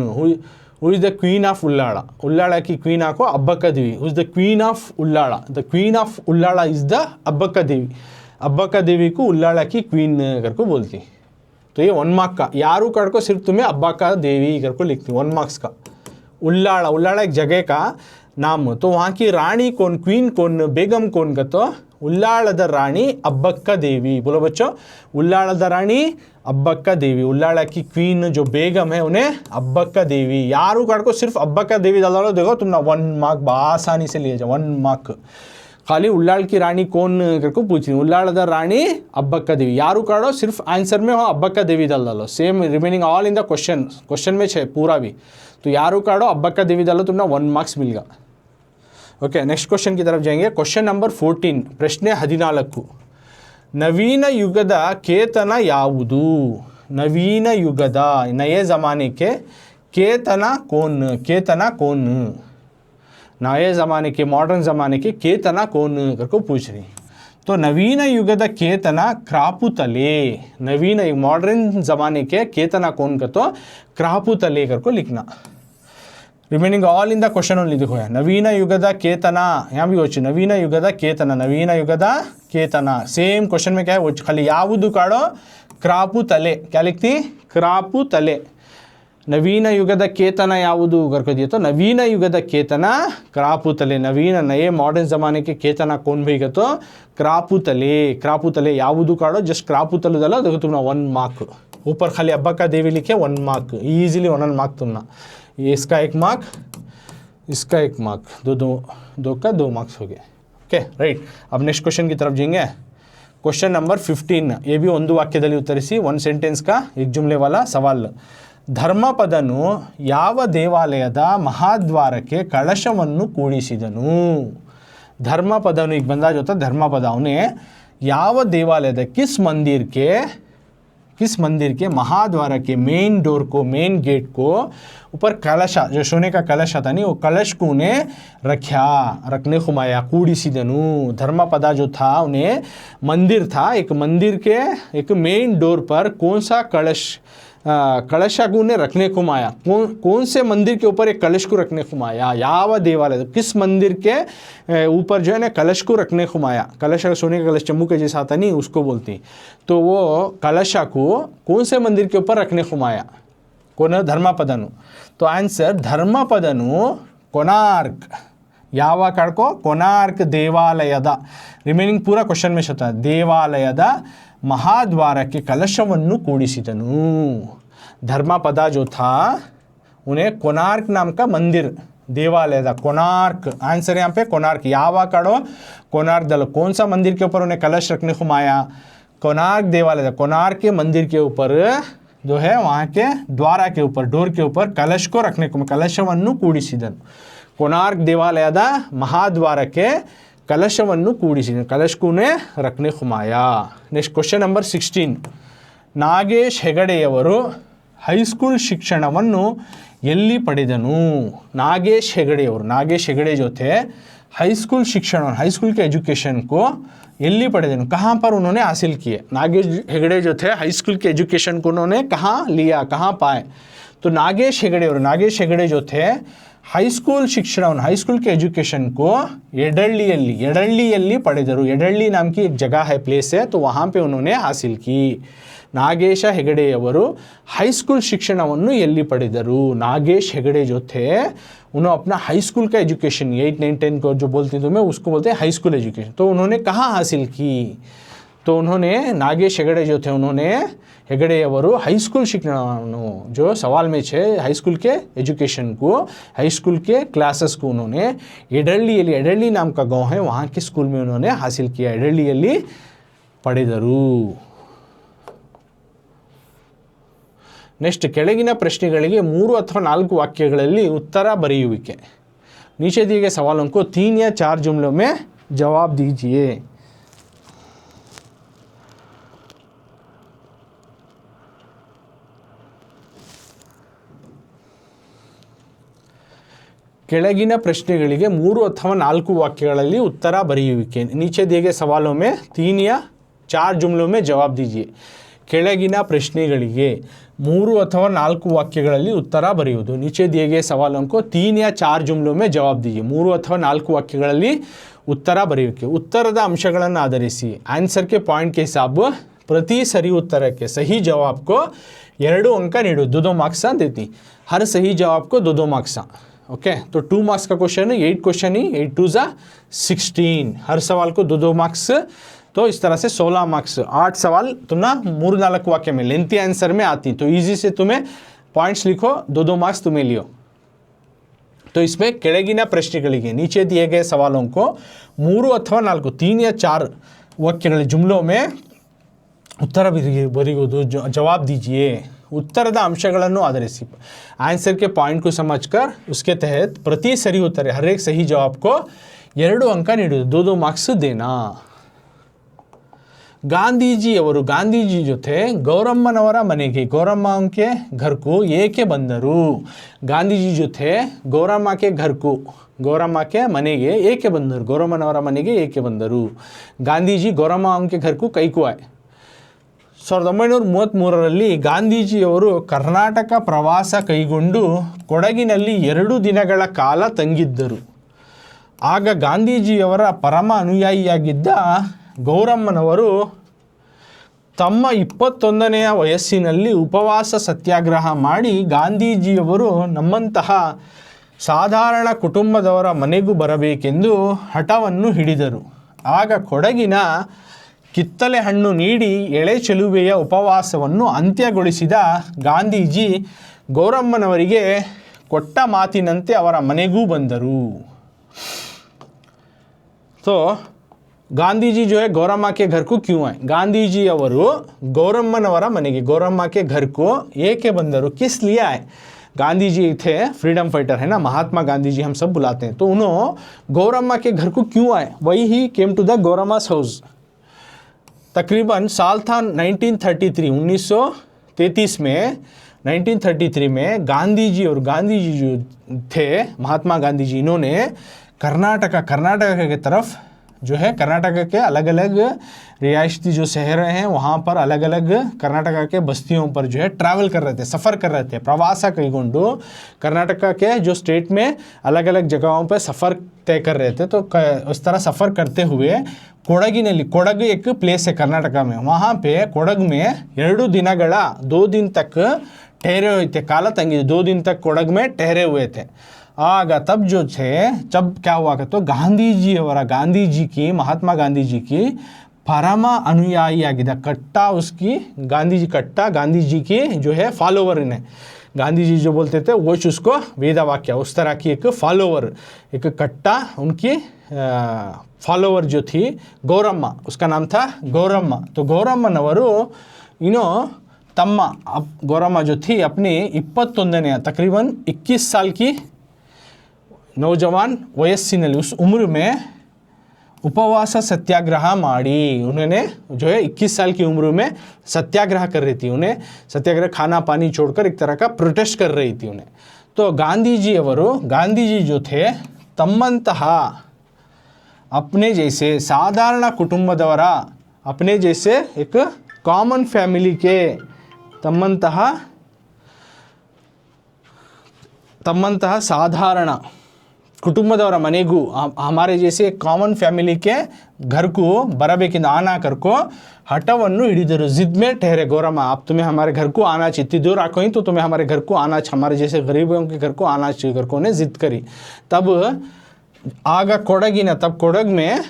Who is the queen of Ullal? Ullal की क्वीन आको Abbakka Devi. Who is the queen of Ullal? The queen of Ullal is the Abbakka Devi. Abbakka Devi को उल्लाड़ा की क्वीन करको बोलती। तो ये 1 मार्क का, यारू कर को सिर्फ तुम्हें अब्बक्का देवी करको लिखती, 1 मार्क्स का। उल्लाड़ा, उल्लाड़ा एक जगह का नाम, तो वहाँ की रानी कौन, क्वीन कौन, बेगम कौन का? तो उल्लाळದ रानी अब्बक्का देवी। बोलो बच्चों, उल्लाळದ रानी अब्बक्का देवी। उल्लाड़ा की क्वीन जो बेगम है उन्हें अब्बक्का देवी। यारू काट को सिर्फ अब्बक्का देवी डाल दो, देखो तुम ना 1 मार्क आसानी से लिए जाओ, 1 मार्क। खाली उल्लाड़ की रानी कौन करको पूछ रही, उल्लाळದ रानी अब्बक्का देवी। यारू काटो सिर्फ आंसर में हो अब्बक्का देवी डाल डालो, same remaining all in the question में है पूरा भी। तो यारू काटो अब्बक्का देवी डालो, तुम ना 1 मार्क्स मिल गया। ओके, नेक्स्ट क्वेश्चन की तरफ जाएंगे। क्वेश्चन नंबर 14, प्रश्न 14। ನವೀನ ಯುಗದ ಕೇತನ ಯಾವುದು? ನವೀನ ಯುಗದ ನಯೇ ज़माने के केतना कौन? केतना कौन? नए ज़माने के मॉडर्न ज़माने के केतना कौन करको पूछ रही। तो नवीन युगದ केतना क्रापुतले, नवीन मॉडर्न ज़माने के केतना कौन का तो क्रापुतले करको लिखना। Remaining all in the question only देखो है नवीन युगದ केतना, यहाँ भी होची नवीन युगದ केतना, नवीन युगದ केतना सेम क्वेश्चन में क्या है वो खाली यावुदु काड़ो क्रापुतले, क्या लिखती क्रापुतले। नवीन युगದ केतन यावुदु करको दिए तो नवीन युगದ केतन क्रापुतले, नवीन नए मॉडर्न ज़माने के केतन कौन भईगा तो क्रापुतले। क्रापुतले यावुदु काड़ो जस्ट क्रापुतले दला देखो तुमने 1 मार्क ऊपर खाली अब्बा का देवी लिखे 1 मार्क ईजिली 1 मार्क तुमना, ये इसका 1 मार्क, इसका 1 मार्क, दो का 2 मार्क्स हो गए। ओके राइट, अब नेक्स्ट क्वेश्चन की तरफ जाएंगे। क्वेश्चन नंबर 15, ये भी ಒಂದು ವಾಕ್ಯದಲ್ಲಿ ಉತ್ತರಿಸಿ, 1 सेंटेंस का 1 जुमले वाला सवाल। ಧರ್ಮಪದನು ಯಾವ ದೇವಾಲಯದ ಮಹಾದ್ವಾರಕ್ಕೆ ಕಳಶವನ್ನು ಕೂಡಿಸಿದನು? ಧರ್ಮಪದನು ಈಗ ಬಂದ जो था धर्मपद, ಅವನೇ ಯಾವ ದೇವಾಲಯದ किस मंदिर के महाद्वार के मेन डोर को, मेन गेट को ऊपर कलश, जो सोने का कलश था नहीं, वो कलश को उन्हें रखने खुमाया, कूड़ीसीदनु। धर्मपद जो था उन्हें मंदिर था, एक मंदिर के एक मेन डोर पर कौन सा कलश को उन्हें रखने खुमाया, कौन से मंदिर के ऊपर एक कलश को रखने खुमाया? याव देवालय, किस मंदिर के ऊपर जो है ना कलश को रखने खुमाया? कलश सोने का कलश चम्मू के जैसा आता नहीं, उसको बोलती। तो वो कलशा को कौन से मंदिर के ऊपर रखने खुमाया? कौन? धर्मपदनु। तो आंसर धर्मपदनु कोणार्क, ಯಾವ ಕಡ್ಕೋ कोणार्क ದೇವಾಲಯದ, ರಿಮೈನಿಂಗ್ पूरा क्वेश्चन में शता ದೇವಾಲಯದ महाद्वारಕ್ಕೆ ಕಲಶವನ್ನು ಕೂಡಿಸಿದನು। धर्मपद जो था उन्हें कोणार्क नाम का मंदिर, देवालय था कोणार्क, आंसर यहाँ पे कोणार्क। यावा काड़ो कोणार्क दल, कौन सा मंदिर के ऊपर उन्हें कलश रखने को माया? कोणार्क देवालय था, कोणार्क के मंदिर के ऊपर जो है वहाँ के द्वारा के ऊपर, डोर के ऊपर कलश को रखने को, कलशವನ್ನು ಕೂಡಿಸಿದನು। कोणार्क देवालयದ ಮಹಾದ್ವಾರಕ್ಕೆ ಕಲಶವನ್ನು ಕೂಡಿಸಿದನು, ಕಲಶಕೂನೆ ರಖನೆ ಖುಮಾಯಾ। ನೆಕ್ಸ್ಟ್ ಕ್ವೆಶ್ಚನ್ ನಂಬರ್ 16, ನಾಗೇಶ್ ಹೆಗಡೆಯವರು ಹೈಸ್ಕೂಲ್ ಶಿಕ್ಷಣವನ್ನು ಎಲ್ಲಿ ಪಡೆದನು? नागेश ಹೆಗಡೆಯವರು, नागेश ಹೆಗಡೆ ಜೊತೆ हाईस्कूल शिक्षण, हाईस्कूल के एजुकेशन को एल्ली पढ़े, कहाँ पर उन्होंने हासिल किए? नागेश हेगड़े जो थे हाईस्कूल के एजुकेशन को उन्होंने कहाँ लिया, कहाँ पाए? तो नागेश हेगड़े और नागेश हेगड़े जो थे हाईस्कूल शिक्षण, हाईस्कूल के एजुकेशन को एडಳ್ಳಿಯಲ್ಲಿ पढ़ेದರು। एडಳ್ಳಿ नाम की एक जगह है, प्लेस है, तो वहाँ पे उन्होंने हासिल की। नागेश हेगड़ेयವರು हाईस्कूल ಶಿಕ್ಷಣವನ್ನು ಎಲ್ಲಿ ಪಡೆದರು? नागेश हेगड़े जो थे उन्होंने अपना हाई स्कूल का एजुकेशन 8, 9, 10 को जो बोलते हैं तो मैं उसको बोलते हैं हाई स्कूल एजुकेशन, तो उन्होंने कहाँ हासिल की? तो उन्होंने नागेश हेगड़े जो थे उन्होंने हेगड़ेयವರು हाई स्कूल शिक्षण, जो सवाल में छे हाई स्कूल के एजुकेशन को, हाई स्कूल के क्लासेस को उन्होंने एडಳ್ಳಿಯಲ್ಲಿ, एडಳ್ಳಿ नाम का गाँव है वहाँ के स्कूल में उन्होंने हासिल किया, एडಳ್ಳಿಯಲ್ಲಿ ಪಡೆದರು। नेक्स्ट ಕೆಳಗಿನ ಪ್ರಶ್ನೆಗಳಿಗೆ 3 ಅಥವಾ 4 ವಾಕ್ಯಗಳಲ್ಲಿ उत्तर ಬರೆಯುವಿಕೆ। नीचे दिए गए सवालों को 3 या 4 जुमलों में जवाब दीजिए। ಕೆಳಗಿನ ಪ್ರಶ್ನೆಗಳಿಗೆ 3 ಅಥವಾ 4 ವಾಕ್ಯಗಳಲ್ಲಿ उत्तर ಬರೆಯುವಿಕೆ। नीचे दिए गए सवालों में 3 या 4 जुमलों में जवाब दीजिए। ಕೆಳಗಿನ ಪ್ರಶ್ನೆಗಳಿಗೆ 3 ಅಥವಾ 4 ವಾಕ್ಯಗಳಲ್ಲಿ ಉತ್ತರ ಬರೆಯುವುದು। नीचे दिए गए सवालों को 3 या 4 जुमलों में जवाब दीजिए। 3 ಅಥವಾ 4 ವಾಕ್ಯಗಳಲ್ಲಿ ಉತ್ತರ ಬರೆಯುವಿಕೆ। ಉತ್ತರದ ಅಂಶಗಳನ್ನು ಆಧರಿಸಿ आंसर के पॉइंट के हिसाब प्रति सही उत्तर के सही जवाब को 2 अंक ನೀಡು, 2 मार्क्स देती। हर सही जवाब को 2 मार्क्स। ओके, तो 2 मार्क्स का क्वेश्चन है, 8 क्वेश्चन ही, 8 2 जा 16, हर सवाल को 2 मार्क्स, तो इस तरह से 16 मार्क्स। 8 सवाल तुम ना 3-4 वाक्य में लेंथी आंसर में आती, तो इजी से तुम्हें पॉइंट्स लिखो, 2 मार्क्स तुम्हें लियो। तो इसमें ಕೆಳಗಿನ ಪ್ರಶ್ನೆಗಳಿಗೆ नीचे दिए गए सवालों को 3 ಅಥವಾ 4, 3 या 4 वाक्यಗಳ जुमलों में उत्तर बರೆಯುವುದು, जवाब दीजिए। उत्तರದ ಅಂಶಗಳನ್ನು ಆಧರಿಸಿ आंसर के पॉइंट को समझकर उसके तहत प्रति सही उत्तर, हर एक सही जवाब को 2 अंक ನೀಡುವುದು, 2 मार्क्स देना। ಗಾಂಧೀಜಿಯವರು ಗಾಂಧೀಜಿ ಜೊತೆ ಗೌರಮ್ಮನವರ ಮನೆಗೆ ಗೌರಮ್ಮಕ್ಕೆ ಘರ್ಕು ಏಕೆ ಬಂದರು? ಗಾಂಧೀಜಿ ಜೊತೆ ಗೌರಮ್ಮಕ್ಕೆ ಮನೆಗೆ ಏಕೆ ಬಂದರು? ಗೌರಮ್ಮನವರ ಮನೆಗೆ ಏಕೆ ಬಂದರು? ಗಾಂಧೀಜಿ ಗೌರಮ್ಮಕ್ಕೆ ಘರ್ಕು ಕೈಕು ಆಯ್. 1933ರಲ್ಲಿ ಗಾಂಧೀಜಿಯವರು ಕರ್ನಾಟಕ ಪ್ರವಾಸ ಕೈಗೊಂಡು ಕೊಡಗಿನಲ್ಲಿ 2 ದಿನಗಳ ಕಾಲ ತಂಗಿದ್ದರು. ಆಗ ಗಾಂಧೀಜಿಯವರ ಪರಮ ಅನುಯಾಯಿಯಾಗಿದ್ದ ಗೌರಮ್ಮನವರು ತಮ್ಮ 21ನೆಯ ವಯಸ್ಸಿನಲ್ಲಿ ಉಪವಾಸ ಸತ್ಯಾಗ್ರಹ ಮಾಡಿ ಗಾಂಧೀಜಿಯವರು ನಮ್ಮಂತಹ ಸಾಧಾರಣ ಕುಟುಂಬದವರ ಮನೆಗೂ ಬರಬೇಕೆಂದು ಹಠವನ್ನು ಹಿಡಿದರು. ಆಗ ಕೊಡಗಿನ ಕಿತ್ತಳೆ ಹಣ್ಣು ನೀಡಿ ಎಳೆ ಚೆಲುವೆಯ ಉಪವಾಸವನ್ನು ಅಂತ್ಯಗೊಳಿಸಿದ ಗಾಂಧೀಜಿ ಗೌರಮ್ಮನವರಿಗೆ ಕೊಟ್ಟ ಮಾತಿನಂತೆ ಅವರ ಮನೆಗೂ ಬಂದರು. तो ಗಾಂಧೀಜಿ जो है गौरम्मा के घर को क्यों आए? ಗಾಂಧೀಜಿಯವರು ಗೌರಮ್ಮನವರ ಮನೆಗೆ गौरम्मा के घर को ಏಕೆ ಬಂದರು? किस लिए आए? गांधी जी थे फ्रीडम फाइटर है ना, महात्मा गांधी जी हम सब बुलाते हैं. तो उन्होंने गौरम्मा के घर को क्यों आए? वही ही केम टू द गौरम्मा's हाउस. तकरीबन साल था 1933 में 1933 में गांधी जी जो थे महात्मा गांधी जी, इन्होंने कर्नाटक की तरफ जो है कर्नाटक के अलग अलग रिहायशी जो शहर हैं वहाँ पर अलग अलग कर्नाटक के बस्तियों पर जो है ट्रैवल कर रहे थे, सफ़र कर रहे थे. प्रवास कईगोंडु कर्नाटक के जो स्टेट में अलग अलग जगहों पर सफ़र तय कर रहे थे. तो उस तरह सफ़र करते हुए कोडगिनल्ली, कोडग एक प्लेस है कर्नाटक में, वहाँ पे कोडग में 2 दिन तक ठहरे हुए थे, काला तंगी 2 दिन तक कोडग में ठहरे हुए थे. आगा तब जो थे जब क्या हुआ तो गांधी जी की महात्मा गांधी जी की परम अनुयायी आगिदा कट्टा उसकी गांधी जी की जो है फॉलोवर ने, गांधी जी जो बोलते थे वो उसको वेदा वाक्य उस तरह की एक फॉलोवर, एक कट्टा उनकी फॉलोवर जो थी गौरम्मा, उसका नाम था गौरम्मा. तो गौरम्मनವರು तಮ್ಮ गौरम्मा जो थी अपनी 21ನೇ तकरीबन 21 साल की नौजवान वयस्सिನಲ್ಲಿ उस उम्र में उपवास सत्याग्रह माड़ी. उन्होंने जो है 21 साल की उम्र में सत्याग्रह कर रही थी. उन्हें सत्याग्रह खाना पानी छोड़कर एक तरह का प्रोटेस्ट कर रही थी उन्हें. तो गांधी जी जो थे तम्मंತಹ अपने जैसे साधारण कुटुंबदवर, अपने जैसे एक कॉमन फैमिली के तम्मंತಹ साधारण कुटुंबदवर मनेगू हमारे जैसे कॉमन फैमिली के घर को बरबेकिंद आना करको हठवन्नु हिडिदरु. जिद में ठहरे गौरम्मा, आप तुम्हें हमारे घर को आना चाहिए, इतनी दूर आको ही तो तुम्हें हमारे घर को आना चाहिए, हमारे जैसे गरीबों के घर को आना चाहिए करको उन्हें जिद करी. तब आगा कोडगिन, तब कोडग में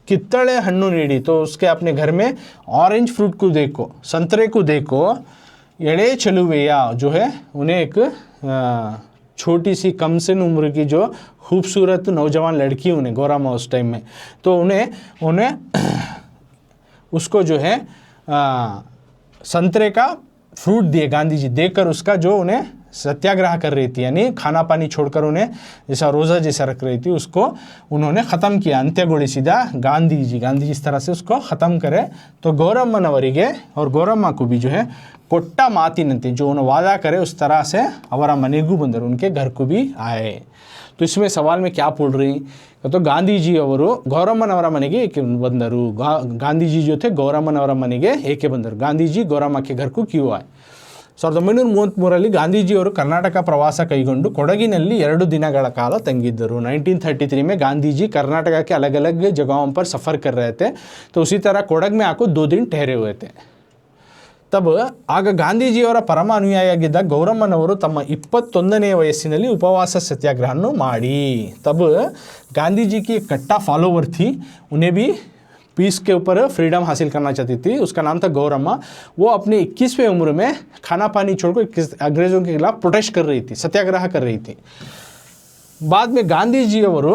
कित्तळे हन्नु नीडी, तो उसके अपने घर में ऑरेंज फ्रूट को देखो, संतरे को देखो, एड़े चलुवेया जो है उन्हें एक छोटी सी कम से उम्र की जो खूबसूरत नौजवान लड़की उन्हें गौरम्मा उस टाइम में, तो उन्हें उसको जो है संतरे का फ्रूट दिए गांधी जी, देकर उसका जो उन्हें सत्याग्रह कर रही थी, यानी खाना पानी छोड़कर उन्हें जैसा रोज़ा जैसा रख रही थी, उसको उन्होंने ख़त्म किया, अंत्यಗೊಳಿಸಿದ गांधी जी इस तरह से उसको ख़त्म करे. तो गौरम्मनवरिगे और गौरम्मा को भी जो है कोट्टा मातिनंते जो उन्होंने वादा करे उस तरह से ಅವರ ಮನೆಗೂ ಬಂದರು, उनके घर को भी आए. तो इसमें सवाल में क्या पढ़ रही तो गांधीजी ಅವರು ಗೌರಮ್ಮನವರ ಮನೆಗೆ ಏಕೆ ಬಂದರು? गांधीजी जो थे ಗೌರಮ್ಮನವರ ಮನೆಗೆ ಏಕೆ ಬಂದರು? गांधीजी गौरम्मा के घर को क्यों आए? 1933ರಲ್ಲಿ ಗಾಂಧೀಜಿಯವರು ಕರ್ನಾಟಕ ಪ್ರವಾಸ ಕೈಗೊಂಡು ಕೊಡಗಿನಲ್ಲಿ 2 ದಿನಗಳ ಕಾಲ ತಂಗಿದ್ದರು. 1933 में गांधी जी कर्नाटक के अलग अलग जगहों पर सफ़र कर रहे थे. तो उसी तरह कोडग में आकर 2 दिन ठहरे हुए थे. तब ಆಗ ಗಾಂಧೀಜಿಯವರ ಪರಮ ಅನುಯಾಯಿಯಾಗಿದ್ದ ಗೌರಮ್ಮನವರು ತಮ್ಮ 21ನೇ ವಯಸ್ಸಿನಲ್ಲಿ ಉಪವಾಸ ಸತ್ಯಾಗ್ರಹವನ್ನು ಮಾಡಿ. तब गांधी जी की एक कट्टा फॉलोवर थी, उन्हें भी पीस के ऊपर फ्रीडम हासिल करना चाहती थी, उसका नाम था गौरम्मा. वो अपनी 21वें उम्र में खाना पानी छोड़कर अंग्रेज़ों के खिलाफ प्रोटेस्ट कर रही थी, सत्याग्रह कर रही थी. बाद में ಗಾಂಧೀಜಿಯವರು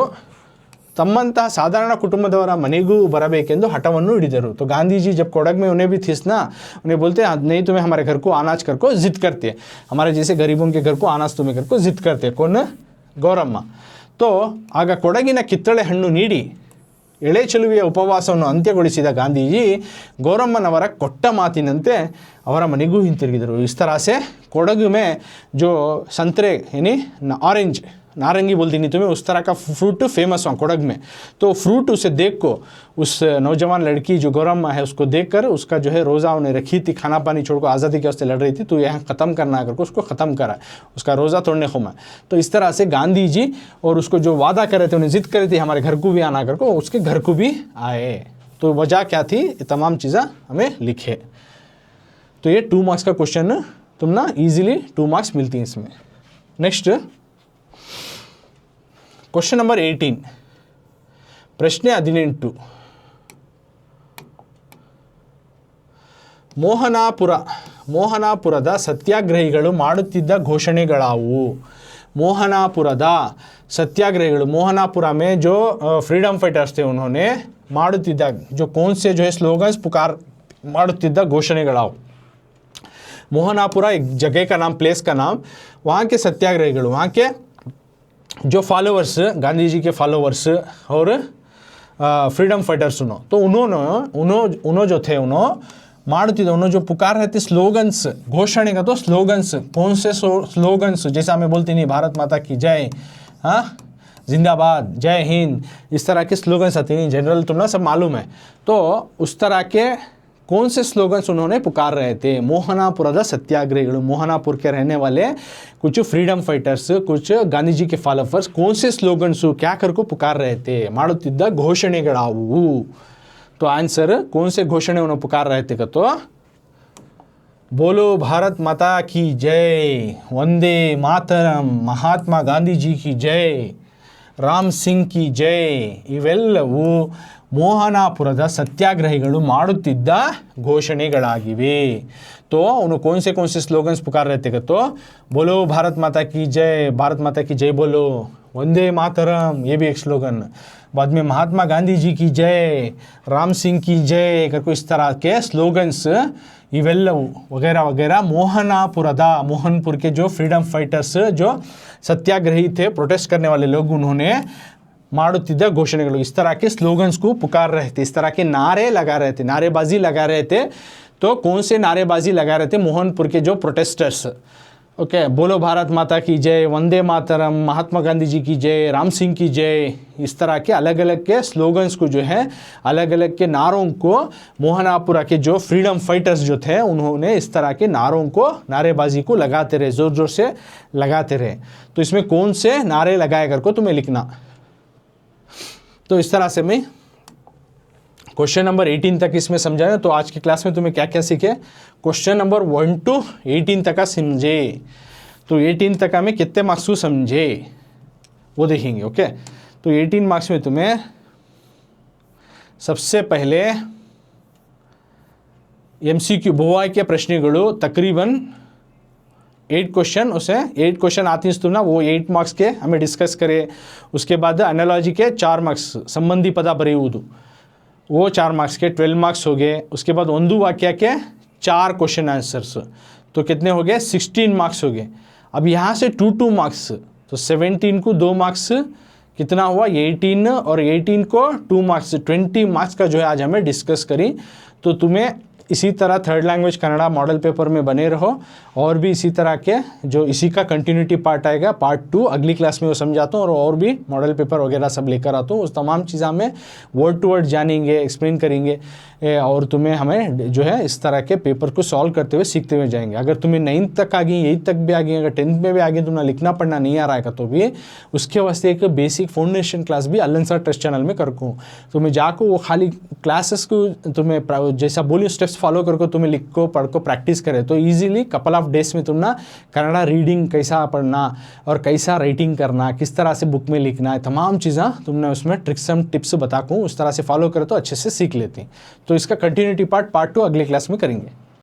ತಮ್ಮಂತಹ ಸಾಧಾರಣ ಕುಟುಂಬದವರ ಮನೆಗೂ ಬರಬೇಕೆಂದು ಹಠವನ್ನು ಹಿಡಿದರು. तो गांधी जी जब कोडग में उन्हें भी थी ना, उन्हें बोलते नहीं तुम्हें हमारे घर को आना करको जिद करते, हमारे जैसे गरीबों के घर को आना तुम्हें घर को जिद करते. कौन? गौरम्मा. तो ಆಗ ಕೊಡಗಿನ ಕಿತ್ತಳೆ ಹಣ್ಣು ನೀಡಿ ಎಳೆ ಚೆಲುವೆಯ ಉಪವಾಸವನ್ನು ಅಂತ್ಯಗೊಳಿಸಿದ ಗಾಂಧೀಜಿ ಗೌರಮ್ಮನವರ ಕೊಟ್ಟ ಮಾತಿನಂತೆ ಅವರ ಮನೆಗೂ ಹಿಂತಿರುಗಿದರು. इस तरह से कोडगु में जो संतरे यानी ऑरेंज नारंगी बोलती नहीं तुम्हें, उस तरह का फ्रूट फेमस हुआ कोडग में. तो फ्रूट उसे देख को उस नौजवान लड़की जो गौरम्मा है उसको देखकर उसका जो है रोज़ा उन्हें रखी थी, खाना पानी छोड़ को आज़ादी के वास्ते लड़ रही थी, तो यहाँ ख़त्म करना करके उसको ख़त्म करा, उसका रोज़ा तोड़ने को मैं. तो इस तरह से गांधी जी और उसको जो वादा कर रहे थे, उन्हें ज़िद करी थी हमारे घर को भी आना करके, उसके घर को भी आए. तो वजह क्या थी, ये तमाम चीज़ें हमें लिखे. तो ये 2 मार्क्स का क्वेश्चन तुम ना ईजिली 2 मार्क्स मिलती हैं इसमें. नेक्स्ट क्वेश्चन नंबर 18, ಪ್ರಶ್ನೆ 18. ಮೋಹನಾಪುರದ ಸತ್ಯಾಗ್ರಹಿಗಳು ಮಾಡುತ್ತಿದ್ದ ಘೋಷಣೆಗಳಾವು. ಮೋಹನಾಪುರದ ಸತ್ಯಾಗ್ರಹಿಗಳು, मोहनापुरा में जो फ्रीडम फाइटर्स थे उन्होंने ಮಾಡುತ್ತಿದ್ದ जो कौन से जो है स्लोगन्स ಮಾಡುತ್ತಿದ್ದ ಘೋಷಣೆಗಳಾವು. मोहनापुरा एक जगह का नाम, प्लेस का नाम. वहाँ के सत्याग्रहिಗಳು, वहाँ के जो फॉलोवर्स, गांधी जी के फॉलोवर्स और फ्रीडम फाइटर्स तो उन्होंने जो थे उन्होंने जो पुकार रहे थे स्लोगन्स, घोषणे का तो स्लोगन्स, कौन से स्लोगन्स, जैसा हमें बोलते नहीं भारत माता की जय, हाँ जिंदाबाद, जय हिंद, इस तरह के स्लोगन्स आते नहीं, जनरल तुमने सब मालूम है. तो उस तरह के कौन से स्लोगन्स उन्होंने पुकार रहे थे. मोहनापुರದ सत्याग्रहिಗಳು, मोहनापुर के रहने वाले कुछ फ्रीडम फाइटर्स, कुछ गांधी जी के फॉलोवर्स कौन से स्लोगन्स क्या कर को पुकार रहे थे, ಮಾಡುತ್ತಿದ್ದ ಘೋಷಣೆಗಳಾವು. तो आंसर कौन से घोषणे उन्होंने पुकार रहे थे तो बोलो भारत माता की जय, वंदे मातरम, महात्मा गांधी जी की जय, राम सिंह की जय, ಇವೆಲ್ಲವೂ मोहनापुರದ सत्याग्रहिಗಳು ಮಾಡುತ್ತಿದ್ದ ಘೋಷಣೆಗಳಾಗಿವೆ. तो उन्होंने कौन से स्लोगन्स पुकार रहे थे तो बोलो भारत माता की जय, भारत माता की जय बोलो, वंदे मातरम ये भी एक स्लोगन, बाद में महात्मा गांधी जी की जय, राम सिंह की जय करके इस तरह के स्लोगन्स इवेल्लवू वगैरह वगैरह मोहनपुर के जो फ्रीडम फाइटर्स, जो सत्याग्रही थे, प्रोटेस्ट करने वाले लोग, उन्होंने ಮಾಡುತ್ತಿದ್ದ ಘೋಷಣೆಗಳು, इस तरह के स्लोगन्स को पुकार रहे थे, इस तरह के नारे लगा रहे थे, नारेबाजी लगा रहे थे. तो कौन से नारेबाजी लगा रहे थे मोहनपुर के जो प्रोटेस्टर्स. ओके, बोलो भारत माता की जय, वंदे मातरम, महात्मा गांधी जी की जय, राम सिंह की जय, इस तरह के अलग अलग के स्लोगन्स को जो है, अलग अलग के नारों को मोहनापुरा के जो फ्रीडम फाइटर्स जो थे उन्होंने इस तरह के नारों को, नारेबाजी को लगाते रहे, ज़ोर ज़ोर से लगाते रहे. तो इसमें कौन से नारे लगाए कर को तुम्हें लिखना. तो इस तरह से मैं क्वेश्चन नंबर 18 तक इसमें समझाया. तो आज की क्लास में तुम्हें क्या क्या सीखे, क्वेश्चन नंबर 1 to 18 तक का समझे. तो 18 तक हमें कितने मार्क्स को समझे वो देखेंगे. ओके, तो 18 मार्क्स में तुम्हें सबसे पहले MCQ बहुआय के प्रश्नಗಳು तकरीबन 8 क्वेश्चन, उसे 8 क्वेश्चन आती हैं ना, वो 8 मार्क्स के हमें डिस्कस करें. उसके बाद एनालॉजी के 4 मार्क्स, संबंधी पद बರೆಯುವುದು, वो 4 मार्क्स के 12 मार्क्स हो गए. उसके बाद ಒಂದು वाक्य के 4 क्वेश्चन आंसर्स, तो कितने हो गए 16 मार्क्स हो गए. अब यहाँ से 2 मार्क्स, तो 17 को 2 मार्क्स, कितना हुआ 18, और 18 को 2 मार्क्स, 20 मार्क्स का जो है आज हमें डिस्कस करी. तो तुम्हें इसी तरह third language Kannada model paper में बने रहो, और भी इसी तरह के जो इसी का कंटिन्यूटी पार्ट आएगा, पार्ट 2 अगली क्लास में वो समझाता हूँ, और भी मॉडल पेपर वगैरह सब लेकर आता हूँ. उस तमाम चीज़ें में वर्ड टू वर्ड जानेंगे, एक्सप्लेन करेंगे, और तुम्हें हमें जो है इस तरह के पेपर को सॉल्व करते हुए सीखते हुए जाएंगे. अगर तुम्हें 9th तक आ गई, 8th तक भी आ गई, अगर 10th में भी आ गई, तुम्हें लिखना पढ़ना नहीं आ रहा है तो भी उसके वास्ते एक बेसिक फाउंडेशन क्लास भी अल्लन सर टेस्ट चैनल में करको. तुम्हें जाको वो खाली क्लासेस को तुम्हें जैसा बोलियो स्टेप्स फॉलो करको, तुम्हें लिख को पढ़ को प्रैक्टिस करे, तो ईजिली कपल ऑफ डेज में तुम ना कन्नड़ा रीडिंग कैसा पढ़ना और कैसा राइटिंग करना, किस तरह से बुक में लिखना है, तमाम चीज़ें तुमने उसमें ट्रिक्स एंड टिप्स बताऊँ, उस तरह से फॉलो करे तो अच्छे से सीख लेते हैं. तो इसका कंटिन्यूटी पार्ट 2 अगले क्लास में करेंगे.